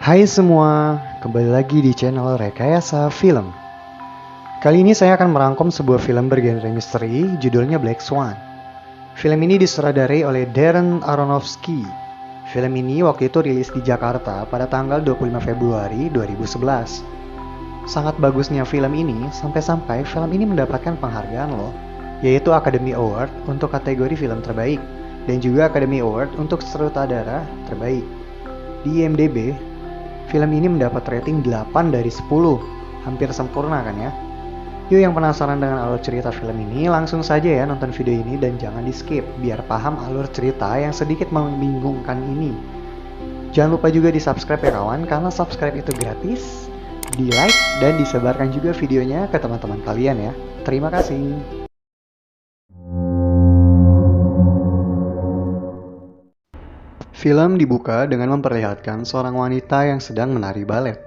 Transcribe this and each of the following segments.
Hai semua, kembali lagi di channel Rekayasa Film. Kali ini saya akan merangkum sebuah film bergenre misteri, judulnya Black Swan. Film ini disutradarai oleh Darren Aronofsky. Film ini waktu itu rilis di Jakarta pada tanggal 25 Februari 2011. Sangat bagusnya film ini, sampai-sampai film ini mendapatkan penghargaan loh, yaitu Academy Award untuk kategori film terbaik, dan juga Academy Award untuk sutradara terbaik. Di IMDb, film ini mendapat rating 8 dari 10, hampir sempurna kan ya? Yuk yang penasaran dengan alur cerita film ini, langsung saja ya nonton video ini dan jangan di skip, biar paham alur cerita yang sedikit membingungkan ini. Jangan lupa juga di subscribe ya kawan, karena subscribe itu gratis, di like dan disebarkan juga videonya ke teman-teman kalian ya. Terima kasih. Film dibuka dengan memperlihatkan seorang wanita yang sedang menari balet.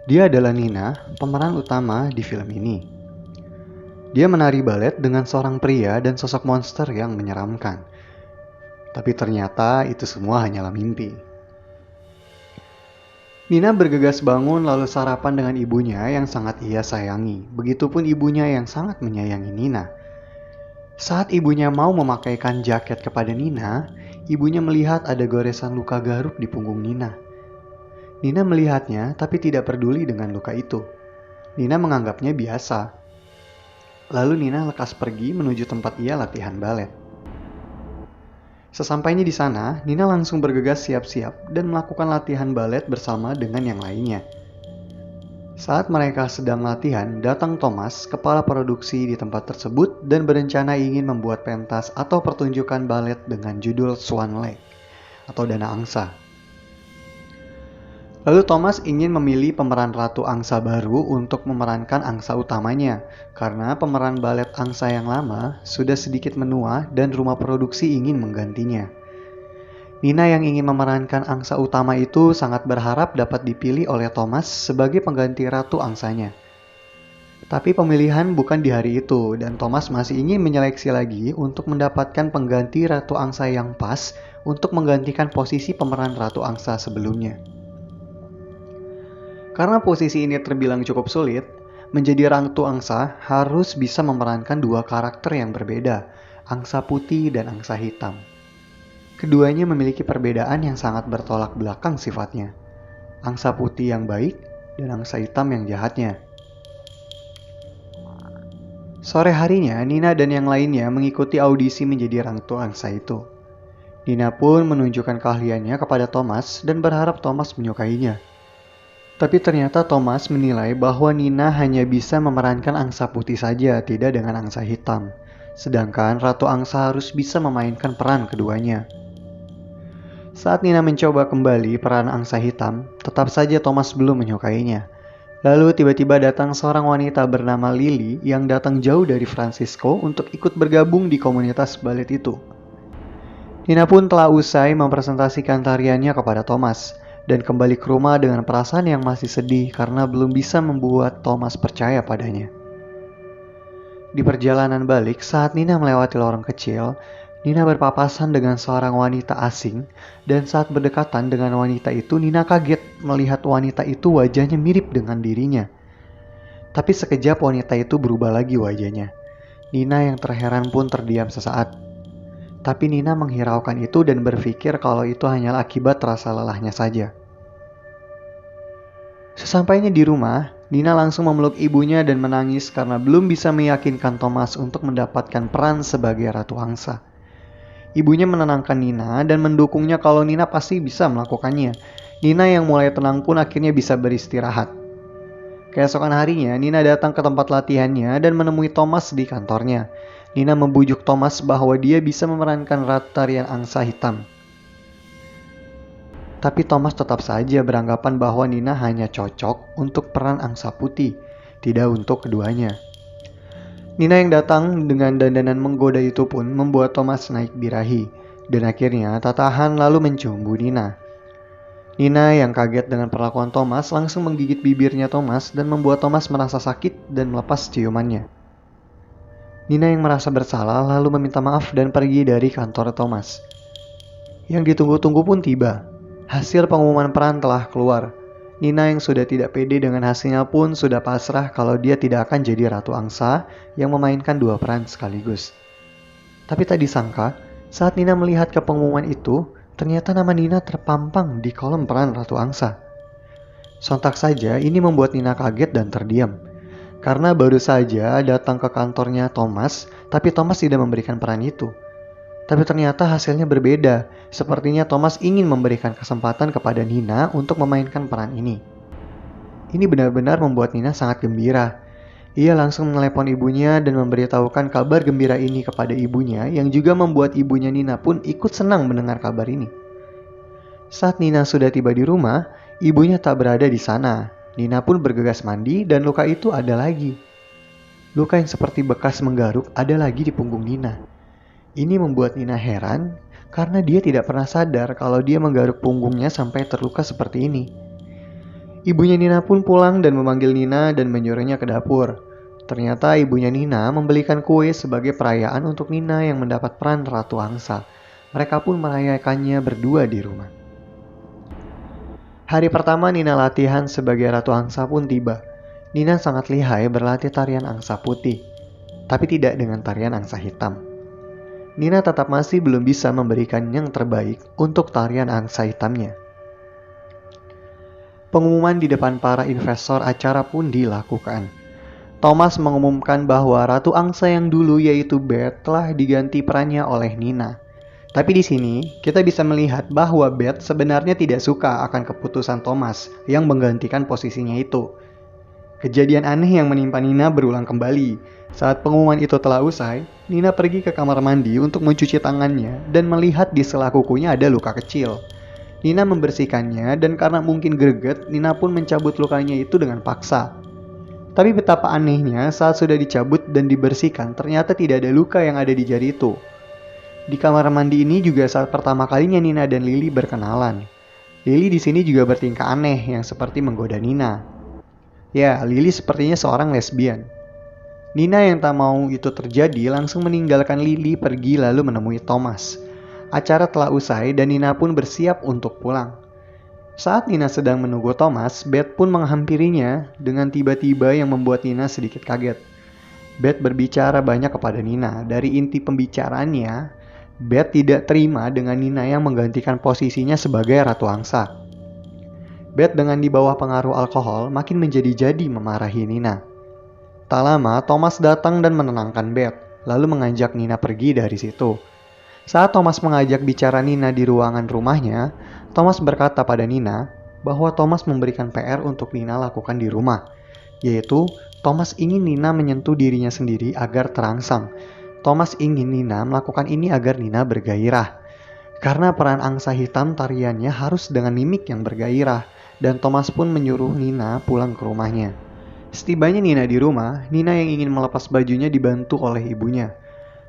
Dia adalah Nina, pemeran utama di film ini. Dia menari balet dengan seorang pria dan sosok monster yang menyeramkan. Tapi ternyata itu semua hanyalah mimpi. Nina bergegas bangun lalu sarapan dengan ibunya yang sangat ia sayangi. Begitupun ibunya yang sangat menyayangi Nina. Saat ibunya mau memakaikan jaket kepada Nina, ibunya melihat ada goresan luka garuk di punggung Nina. Nina melihatnya tapi tidak peduli dengan luka itu. Nina menganggapnya biasa. Lalu Nina lekas pergi menuju tempat ia latihan balet. Sesampainya di sana, Nina langsung bergegas siap-siap dan melakukan latihan balet bersama dengan yang lainnya. Saat mereka sedang latihan, datang Thomas, kepala produksi di tempat tersebut dan berencana ingin membuat pentas atau pertunjukan balet dengan judul Swan Lake atau Dana Angsa. Lalu Thomas ingin memilih pemeran Ratu Angsa baru untuk memerankan angsa utamanya, karena pemeran balet angsa yang lama sudah sedikit menua dan rumah produksi ingin menggantinya. Nina yang ingin memerankan angsa utama itu sangat berharap dapat dipilih oleh Thomas sebagai pengganti Ratu Angsanya. Tapi pemilihan bukan di hari itu dan Thomas masih ingin menyeleksi lagi untuk mendapatkan pengganti Ratu Angsa yang pas untuk menggantikan posisi pemeran Ratu Angsa sebelumnya. Karena posisi ini terbilang cukup sulit, menjadi Ratu Angsa harus bisa memerankan dua karakter yang berbeda, angsa putih dan angsa hitam. Keduanya memiliki perbedaan yang sangat bertolak belakang sifatnya. Angsa putih yang baik dan angsa hitam yang jahatnya. Sore harinya, Nina dan yang lainnya mengikuti audisi menjadi Ratu Angsa itu. Nina pun menunjukkan keahliannya kepada Thomas dan berharap Thomas menyukainya. Tapi ternyata Thomas menilai bahwa Nina hanya bisa memerankan angsa putih saja, tidak dengan angsa hitam. Sedangkan Ratu Angsa harus bisa memainkan peran keduanya. Saat Nina mencoba kembali peran angsa hitam, tetap saja Thomas belum menyukainya. Lalu tiba-tiba datang seorang wanita bernama Lily yang datang jauh dari Francisco untuk ikut bergabung di komunitas balet itu. Nina pun telah usai mempresentasikan tariannya kepada Thomas dan kembali ke rumah dengan perasaan yang masih sedih karena belum bisa membuat Thomas percaya padanya. Di perjalanan balik, saat Nina melewati lorong kecil, Nina berpapasan dengan seorang wanita asing dan saat berdekatan dengan wanita itu Nina kaget melihat wanita itu wajahnya mirip dengan dirinya. Tapi sekejap wanita itu berubah lagi wajahnya. Nina yang terheran pun terdiam sesaat. Tapi Nina menghiraukan itu dan berpikir kalau itu hanyalah akibat rasa lelahnya saja. Sesampainya di rumah, Nina langsung memeluk ibunya dan menangis karena belum bisa meyakinkan Thomas untuk mendapatkan peran sebagai Ratu Angsa. Ibunya menenangkan Nina dan mendukungnya kalau Nina pasti bisa melakukannya. Nina yang mulai tenang pun akhirnya bisa beristirahat. Keesokan harinya, Nina datang ke tempat latihannya dan menemui Thomas di kantornya. Nina membujuk Thomas bahwa dia bisa memerankan Ratu Tarian Angsa Hitam. Tapi Thomas tetap saja beranggapan bahwa Nina hanya cocok untuk peran angsa putih, tidak untuk keduanya. Nina yang datang dengan dandanan menggoda itu pun membuat Thomas naik birahi, dan akhirnya tak tahan lalu mencumbu Nina. Nina yang kaget dengan perlakuan Thomas langsung menggigit bibirnya Thomas dan membuat Thomas merasa sakit dan melepas ciumannya. Nina yang merasa bersalah lalu meminta maaf dan pergi dari kantor Thomas. Yang ditunggu-tunggu pun tiba. Hasil pengumuman peran telah keluar. Nina yang sudah tidak pede dengan hasilnya pun sudah pasrah kalau dia tidak akan jadi Ratu Angsa yang memainkan dua peran sekaligus. Tapi tak disangka, saat Nina melihat ke pengumuman itu, ternyata nama Nina terpampang di kolom peran Ratu Angsa. Sontak saja ini membuat Nina kaget dan terdiam. Karena baru saja datang ke kantornya Thomas, tapi Thomas tidak memberikan peran itu. Tapi ternyata hasilnya berbeda. Sepertinya Thomas ingin memberikan kesempatan kepada Nina untuk memainkan peran ini. Ini benar-benar membuat Nina sangat gembira. Ia langsung menelepon ibunya dan memberitahukan kabar gembira ini kepada ibunya, yang juga membuat ibunya Nina pun ikut senang mendengar kabar ini. Saat Nina sudah tiba di rumah, ibunya tak berada di sana. Nina pun bergegas mandi dan luka itu ada lagi. Luka yang seperti bekas menggaruk ada lagi di punggung Nina. Ini membuat Nina heran karena dia tidak pernah sadar kalau dia menggaruk punggungnya sampai terluka seperti ini. Ibunya Nina pun pulang dan memanggil Nina dan menyuruhnya ke dapur. Ternyata ibunya Nina membelikan kue sebagai perayaan untuk Nina yang mendapat peran Ratu Angsa. Mereka pun merayakannya berdua di rumah. Hari pertama Nina latihan sebagai Ratu Angsa pun tiba. Nina sangat lihai berlatih tarian angsa putih, tapi tidak dengan tarian angsa hitam. Nina tetap masih belum bisa memberikan yang terbaik untuk tarian angsa hitamnya. Pengumuman di depan para investor acara pun dilakukan. Thomas mengumumkan bahwa Ratu Angsa yang dulu yaitu Beth telah diganti perannya oleh Nina. Tapi di sini kita bisa melihat bahwa Beth sebenarnya tidak suka akan keputusan Thomas yang menggantikan posisinya itu. Kejadian aneh yang menimpa Nina berulang kembali. Saat pengumuman itu telah usai, Nina pergi ke kamar mandi untuk mencuci tangannya dan melihat di sela kukunya ada luka kecil. Nina membersihkannya dan karena mungkin greget, Nina pun mencabut lukanya itu dengan paksa. Tapi betapa anehnya saat sudah dicabut dan dibersihkan, ternyata tidak ada luka yang ada di jari itu. Di kamar mandi ini juga saat pertama kalinya Nina dan Lily berkenalan. Lily di sini juga bertingkah aneh yang seperti menggoda Nina. Ya, Lily sepertinya seorang lesbian. Nina yang tak mau itu terjadi langsung meninggalkan Lily pergi lalu menemui Thomas. Acara telah usai dan Nina pun bersiap untuk pulang. Saat Nina sedang menunggu Thomas, Beth pun menghampirinya dengan tiba-tiba yang membuat Nina sedikit kaget. Beth berbicara banyak kepada Nina. Dari inti pembicaraannya, Beth tidak terima dengan Nina yang menggantikan posisinya sebagai Ratu Angsa. Beth dengan di bawah pengaruh alkohol makin menjadi-jadi memarahi Nina. Tak lama, Thomas datang dan menenangkan Beth, lalu mengajak Nina pergi dari situ. Saat Thomas mengajak bicara Nina di ruangan rumahnya, Thomas berkata pada Nina bahwa Thomas memberikan PR untuk Nina lakukan di rumah, yaitu Thomas ingin Nina menyentuh dirinya sendiri agar terangsang. Thomas ingin Nina melakukan ini agar Nina bergairah. Karena peran angsa hitam tariannya harus dengan mimik yang bergairah, dan Thomas pun menyuruh Nina pulang ke rumahnya. Setibanya Nina di rumah, Nina yang ingin melepas bajunya dibantu oleh ibunya.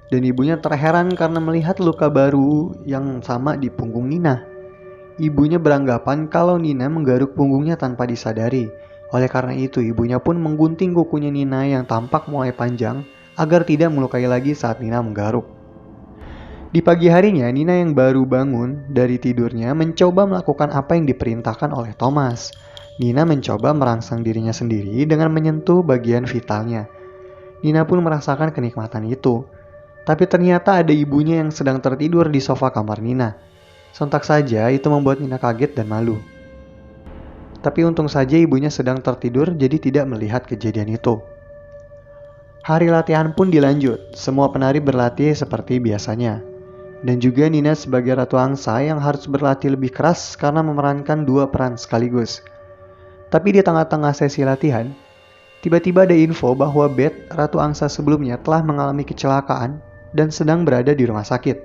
Dan ibunya terheran karena melihat luka baru yang sama di punggung Nina. Ibunya beranggapan kalau Nina menggaruk punggungnya tanpa disadari. Oleh karena itu, ibunya pun menggunting kukunya Nina yang tampak mulai panjang agar tidak melukai lagi saat Nina menggaruk. Di pagi harinya, Nina yang baru bangun dari tidurnya mencoba melakukan apa yang diperintahkan oleh Thomas. Nina mencoba merangsang dirinya sendiri dengan menyentuh bagian vitalnya. Nina pun merasakan kenikmatan itu. Tapi ternyata ada ibunya yang sedang tertidur di sofa kamar Nina. Sontak saja itu membuat Nina kaget dan malu. Tapi untung saja ibunya sedang tertidur jadi tidak melihat kejadian itu. Hari latihan pun dilanjut. Semua penari berlatih seperti biasanya. Dan juga Nina sebagai Ratu Angsa yang harus berlatih lebih keras karena memerankan dua peran sekaligus. Tapi di tengah-tengah sesi latihan, tiba-tiba ada info bahwa Beth, Ratu Angsa sebelumnya telah mengalami kecelakaan dan sedang berada di rumah sakit.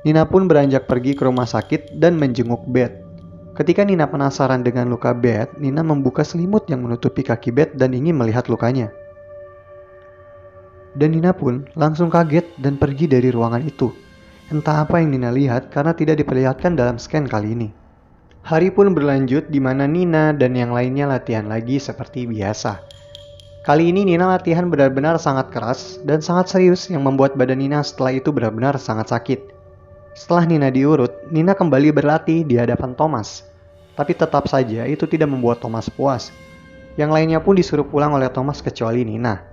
Nina pun beranjak pergi ke rumah sakit dan menjenguk Beth. Ketika Nina penasaran dengan luka Beth, Nina membuka selimut yang menutupi kaki Beth dan ingin melihat lukanya. Dan Nina pun langsung kaget dan pergi dari ruangan itu. Entah apa yang Nina lihat karena tidak diperlihatkan dalam scan kali ini. Hari pun berlanjut di mana Nina dan yang lainnya latihan lagi seperti biasa. Kali ini Nina latihan benar-benar sangat keras dan sangat serius yang membuat badan Nina setelah itu benar-benar sangat sakit. Setelah Nina diurut, Nina kembali berlatih di hadapan Thomas. Tapi tetap saja itu tidak membuat Thomas puas. Yang lainnya pun disuruh pulang oleh Thomas kecuali Nina.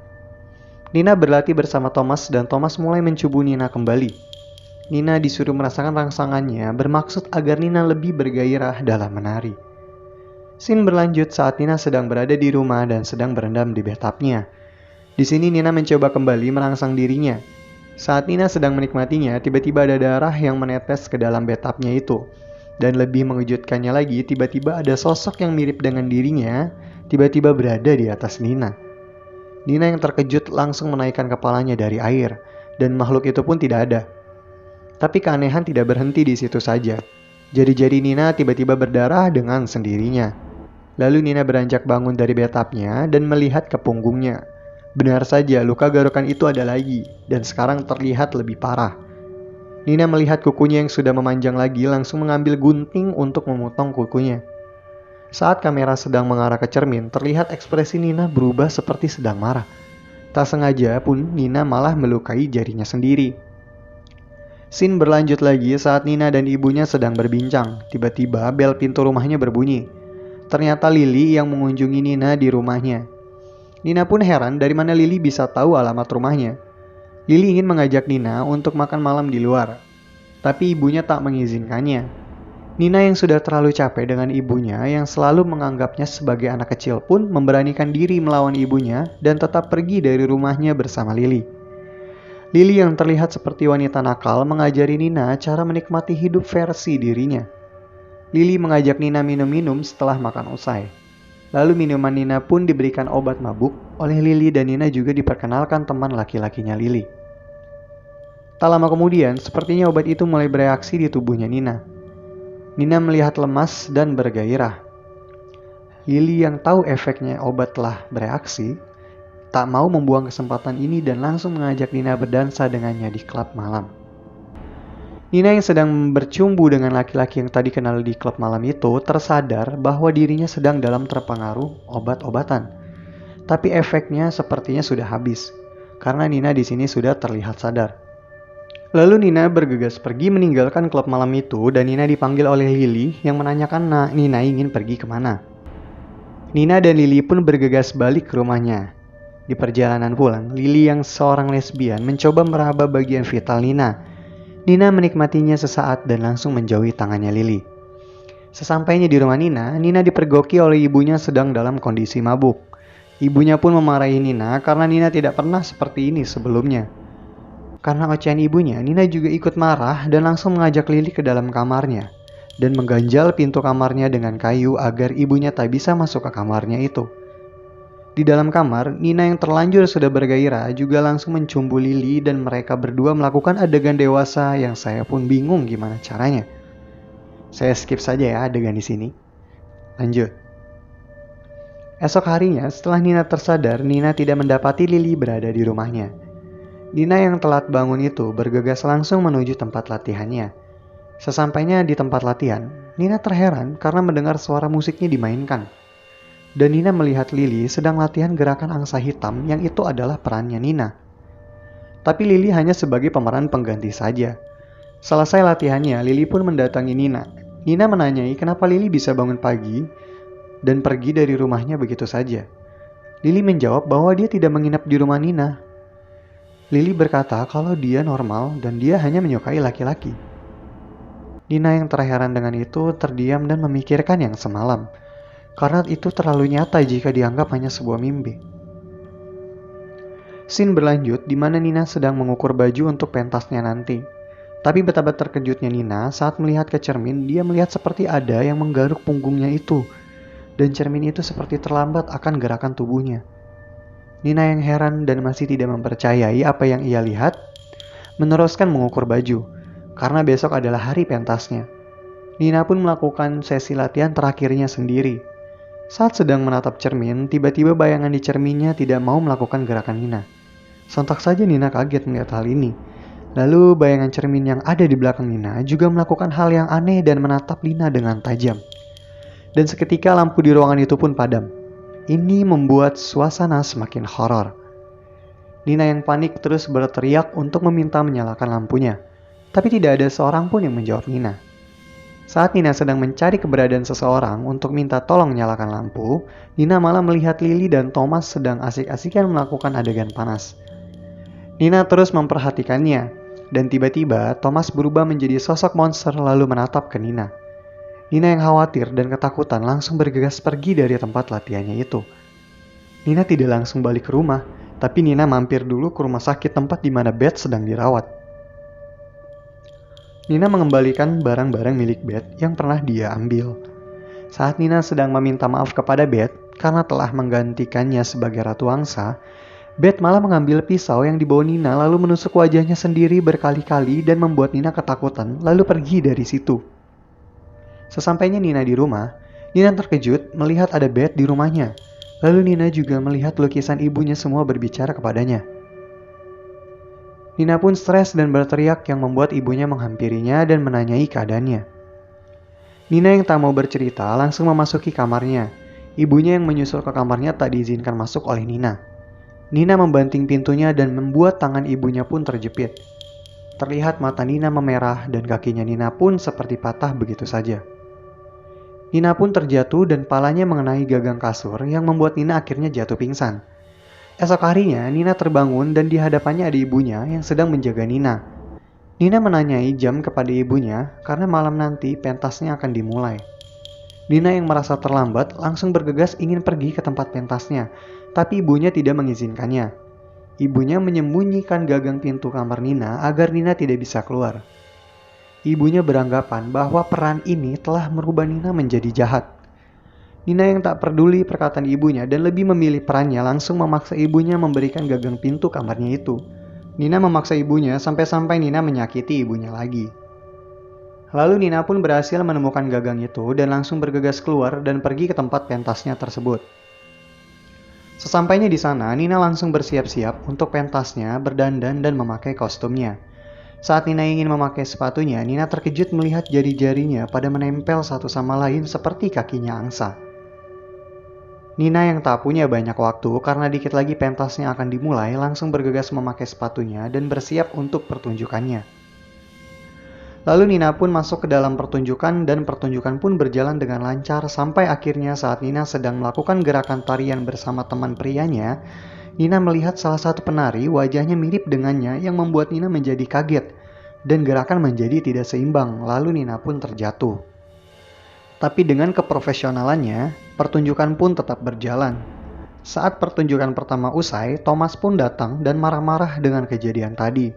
Nina berlatih bersama Thomas dan Thomas mulai mencubu Nina kembali. Nina disuruh merasakan rangsangannya bermaksud agar Nina lebih bergairah dalam menari. Scene berlanjut saat Nina sedang berada di rumah dan sedang berendam di bathtubnya. Di sini Nina mencoba kembali merangsang dirinya. Saat Nina sedang menikmatinya, tiba-tiba ada darah yang menetes ke dalam bathtubnya itu. Dan lebih mengejutkannya lagi, tiba-tiba ada sosok yang mirip dengan dirinya, tiba-tiba berada di atas Nina. Nina yang terkejut langsung menaikkan kepalanya dari air, dan makhluk itu pun tidak ada. Tapi keanehan tidak berhenti di situ saja. Jari-jari Nina tiba-tiba berdarah dengan sendirinya. Lalu Nina beranjak bangun dari bathtubnya dan melihat ke punggungnya. Benar saja, luka garukan itu ada lagi, dan sekarang terlihat lebih parah. Nina melihat kukunya yang sudah memanjang lagi langsung mengambil gunting untuk memotong kukunya. Saat kamera sedang mengarah ke cermin, terlihat ekspresi Nina berubah seperti sedang marah. Tak sengaja pun Nina malah melukai jarinya sendiri. Scene berlanjut lagi saat Nina dan ibunya sedang berbincang. Tiba-tiba bel pintu rumahnya berbunyi. Ternyata Lily yang mengunjungi Nina di rumahnya. Nina pun heran dari mana Lily bisa tahu alamat rumahnya. Lily ingin mengajak Nina untuk makan malam di luar, tapi ibunya tak mengizinkannya. Nina yang sudah terlalu capek dengan ibunya yang selalu menganggapnya sebagai anak kecil pun memberanikan diri melawan ibunya dan tetap pergi dari rumahnya bersama Lily. Lily yang terlihat seperti wanita nakal mengajari Nina cara menikmati hidup versi dirinya. Lily mengajak Nina minum-minum setelah makan usai. Lalu minuman Nina pun diberikan obat mabuk oleh Lily dan Nina juga diperkenalkan teman laki-lakinya Lily. Tak lama kemudian, sepertinya obat itu mulai bereaksi di tubuhnya Nina. Nina melihat lemas dan bergairah. Lily yang tahu efeknya obat telah bereaksi, tak mau membuang kesempatan ini dan langsung mengajak Nina berdansa dengannya di klub malam. Nina yang sedang bercumbu dengan laki-laki yang tadi kenal di klub malam itu tersadar bahwa dirinya sedang dalam terpengaruh obat-obatan. Tapi efeknya sepertinya sudah habis, karena Nina di sini sudah terlihat sadar. Lalu Nina bergegas pergi meninggalkan klub malam itu dan Nina dipanggil oleh Lily yang menanyakan Nina ingin pergi kemana. Nina dan Lily pun bergegas balik ke rumahnya. Di perjalanan pulang, Lily yang seorang lesbian mencoba meraba bagian vital Nina. Nina menikmatinya sesaat dan langsung menjauhi tangannya Lily. Sesampainya di rumah Nina, Nina dipergoki oleh ibunya sedang dalam kondisi mabuk. Ibunya pun memarahi Nina karena Nina tidak pernah seperti ini sebelumnya. Karena ocehan ibunya, Nina juga ikut marah dan langsung mengajak Lily ke dalam kamarnya dan mengganjal pintu kamarnya dengan kayu agar ibunya tak bisa masuk ke kamarnya itu. Di dalam kamar, Nina yang terlanjur sudah bergairah juga langsung mencumbu Lily dan mereka berdua melakukan adegan dewasa yang saya pun bingung gimana caranya. Saya skip saja ya adegan di sini. Lanjut. Esok harinya, setelah Nina tersadar, Nina tidak mendapati Lily berada di rumahnya. Nina yang telat bangun itu bergegas langsung menuju tempat latihannya. Sesampainya di tempat latihan, Nina terheran karena mendengar suara musiknya dimainkan. Dan Nina melihat Lily sedang latihan gerakan angsa hitam yang itu adalah perannya Nina. Tapi Lily hanya sebagai pemeran pengganti saja. Selesai latihannya, Lily pun mendatangi Nina. Nina menanyai kenapa Lily bisa bangun pagi dan pergi dari rumahnya begitu saja. Lily menjawab bahwa dia tidak menginap di rumah Nina. Lily berkata kalau dia normal dan dia hanya menyukai laki-laki. Nina yang terheran dengan itu terdiam dan memikirkan yang semalam, karena itu terlalu nyata jika dianggap hanya sebuah mimpi. Scene berlanjut di mana Nina sedang mengukur baju untuk pentasnya nanti. Tapi betapa terkejutnya Nina saat melihat ke cermin, dia melihat seperti ada yang menggaruk punggungnya itu, dan cermin itu seperti terlambat akan gerakan tubuhnya. Nina yang heran dan masih tidak mempercayai apa yang ia lihat, meneruskan mengukur baju, karena besok adalah hari pentasnya. Nina pun melakukan sesi latihan terakhirnya sendiri. Saat sedang menatap cermin, tiba-tiba bayangan di cerminnya tidak mau melakukan gerakan Nina. Sontak saja Nina kaget melihat hal ini. Lalu bayangan cermin yang ada di belakang Nina juga melakukan hal yang aneh dan menatap Nina dengan tajam. Dan seketika lampu di ruangan itu pun padam. Ini membuat suasana semakin horor. Nina yang panik terus berteriak untuk meminta menyalakan lampunya. Tapi tidak ada seorang pun yang menjawab Nina. Saat Nina sedang mencari keberadaan seseorang untuk minta tolong nyalakan lampu, Nina malah melihat Lily dan Thomas sedang asik-asikan melakukan adegan panas. Nina terus memperhatikannya, dan tiba-tiba Thomas berubah menjadi sosok monster lalu menatap ke Nina. Nina yang khawatir dan ketakutan langsung bergegas pergi dari tempat latihannya itu. Nina tidak langsung balik ke rumah, tapi Nina mampir dulu ke rumah sakit tempat di mana Beth sedang dirawat. Nina mengembalikan barang-barang milik Beth yang pernah dia ambil. Saat Nina sedang meminta maaf kepada Beth karena telah menggantikannya sebagai Ratu Angsa, Beth malah mengambil pisau yang dibawa Nina lalu menusuk wajahnya sendiri berkali-kali dan membuat Nina ketakutan lalu pergi dari situ. Sesampainya Nina di rumah, Nina terkejut melihat ada Beth di rumahnya. Lalu Nina juga melihat lukisan ibunya semua berbicara kepadanya. Nina pun stres dan berteriak yang membuat ibunya menghampirinya dan menanyai keadaannya. Nina yang tak mau bercerita langsung memasuki kamarnya. Ibunya yang menyusul ke kamarnya tak diizinkan masuk oleh Nina. Nina membanting pintunya dan membuat tangan ibunya pun terjepit. Terlihat mata Nina memerah dan kakinya Nina pun seperti patah begitu saja. Nina pun terjatuh dan palanya mengenai gagang kasur yang membuat Nina akhirnya jatuh pingsan. Esok harinya, Nina terbangun dan di hadapannya ada ibunya yang sedang menjaga Nina. Nina menanyai jam kepada ibunya karena malam nanti pentasnya akan dimulai. Nina yang merasa terlambat langsung bergegas ingin pergi ke tempat pentasnya, tapi ibunya tidak mengizinkannya. Ibunya menyembunyikan gagang pintu kamar Nina agar Nina tidak bisa keluar. Ibunya beranggapan bahwa peran ini telah merubah Nina menjadi jahat. Nina yang tak peduli perkataan ibunya dan lebih memilih perannya langsung memaksa ibunya memberikan gagang pintu kamarnya itu. Nina memaksa ibunya sampai-sampai Nina menyakiti ibunya lagi. Lalu Nina pun berhasil menemukan gagang itu dan langsung bergegas keluar dan pergi ke tempat pentasnya tersebut. Sesampainya di sana, Nina langsung bersiap-siap untuk pentasnya, berdandan dan memakai kostumnya. Saat Nina ingin memakai sepatunya, Nina terkejut melihat jari-jarinya pada menempel satu sama lain seperti kakinya angsa. Nina yang tak punya banyak waktu karena dikit lagi pentasnya akan dimulai langsung bergegas memakai sepatunya dan bersiap untuk pertunjukannya. Lalu Nina pun masuk ke dalam pertunjukan dan pertunjukan pun berjalan dengan lancar sampai akhirnya saat Nina sedang melakukan gerakan tarian bersama teman prianya, Nina melihat salah satu penari wajahnya mirip dengannya yang membuat Nina menjadi kaget dan gerakan menjadi tidak seimbang lalu Nina pun terjatuh. Tapi dengan keprofesionalannya, pertunjukan pun tetap berjalan. Saat pertunjukan pertama usai, Thomas pun datang dan marah-marah dengan kejadian tadi.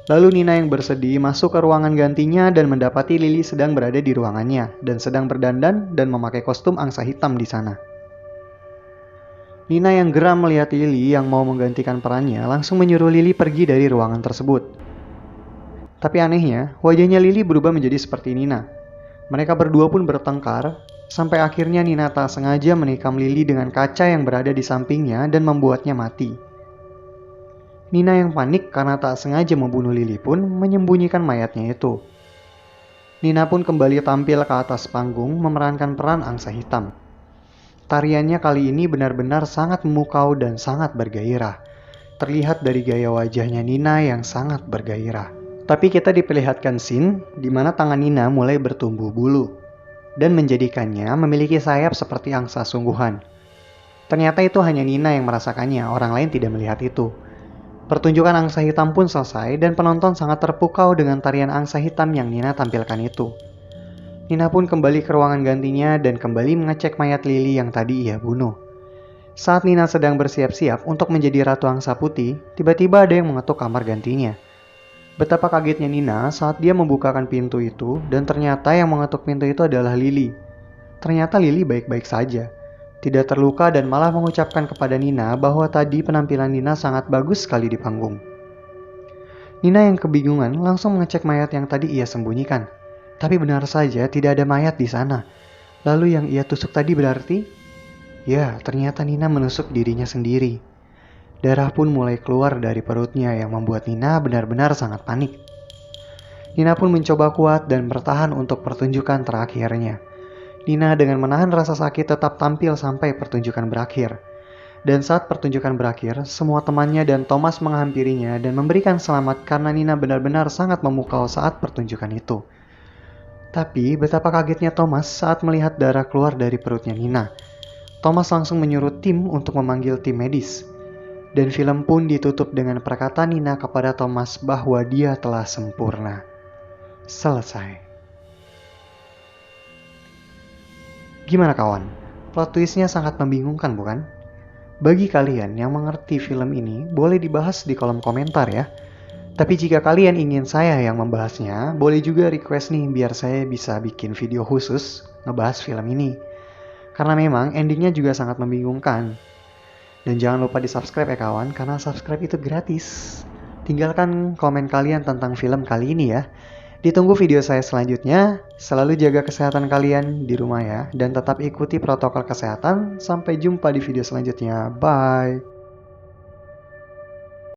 Lalu Nina yang bersedih masuk ke ruangan gantinya dan mendapati Lily sedang berada di ruangannya dan sedang berdandan dan memakai kostum angsa hitam di sana. Nina yang geram melihat Lily yang mau menggantikan perannya langsung menyuruh Lily pergi dari ruangan tersebut. Tapi anehnya, wajahnya Lily berubah menjadi seperti Nina. Mereka berdua pun bertengkar, sampai akhirnya Nina tak sengaja menikam Lily dengan kaca yang berada di sampingnya dan membuatnya mati. Nina yang panik karena tak sengaja membunuh Lily pun menyembunyikan mayatnya itu. Nina pun kembali tampil ke atas panggung memerankan peran angsa hitam. Tariannya kali ini benar-benar sangat memukau dan sangat bergairah. Terlihat dari gaya wajahnya Nina yang sangat bergairah. Tapi kita diperlihatkan scene di mana tangan Nina mulai bertumbuh bulu dan menjadikannya memiliki sayap seperti angsa sungguhan. Ternyata itu hanya Nina yang merasakannya, orang lain tidak melihat itu. Pertunjukan angsa hitam pun selesai dan penonton sangat terpukau dengan tarian angsa hitam yang Nina tampilkan itu. Nina pun kembali ke ruangan gantinya dan kembali mengecek mayat Lily yang tadi ia bunuh. Saat Nina sedang bersiap-siap untuk menjadi Ratu Angsa Putih, tiba-tiba ada yang mengetuk kamar gantinya. Betapa kagetnya Nina saat dia membukakan pintu itu dan ternyata yang mengetuk pintu itu adalah Lily. Ternyata Lily baik-baik saja, tidak terluka dan malah mengucapkan kepada Nina bahwa tadi penampilan Nina sangat bagus sekali di panggung. Nina yang kebingungan langsung mengecek mayat yang tadi ia sembunyikan. Tapi benar saja tidak ada mayat di sana. Lalu yang ia tusuk tadi berarti? Ya, ternyata Nina menusuk dirinya sendiri. Darah pun mulai keluar dari perutnya yang membuat Nina benar-benar sangat panik. Nina pun mencoba kuat dan bertahan untuk pertunjukan terakhirnya. Nina dengan menahan rasa sakit tetap tampil sampai pertunjukan berakhir. Dan saat pertunjukan berakhir, semua temannya dan Thomas menghampirinya dan memberikan selamat karena Nina benar-benar sangat memukau saat pertunjukan itu. Tapi betapa kagetnya Thomas saat melihat darah keluar dari perutnya Nina. Thomas langsung menyuruh tim untuk memanggil tim medis. Dan film pun ditutup dengan perkataan Nina kepada Thomas bahwa dia telah sempurna. Selesai. Gimana kawan? Plot twistnya sangat membingungkan bukan? Bagi kalian yang mengerti film ini, boleh dibahas di kolom komentar ya. Tapi jika kalian ingin saya yang membahasnya, boleh juga request nih biar saya bisa bikin video khusus ngebahas film ini. Karena memang endingnya juga sangat membingungkan. Dan jangan lupa di subscribe ya kawan, karena subscribe itu gratis. Tinggalkan komen kalian tentang film kali ini ya. Ditunggu video saya selanjutnya. Selalu jaga kesehatan kalian di rumah ya. Dan tetap ikuti protokol kesehatan. Sampai jumpa di video selanjutnya. Bye.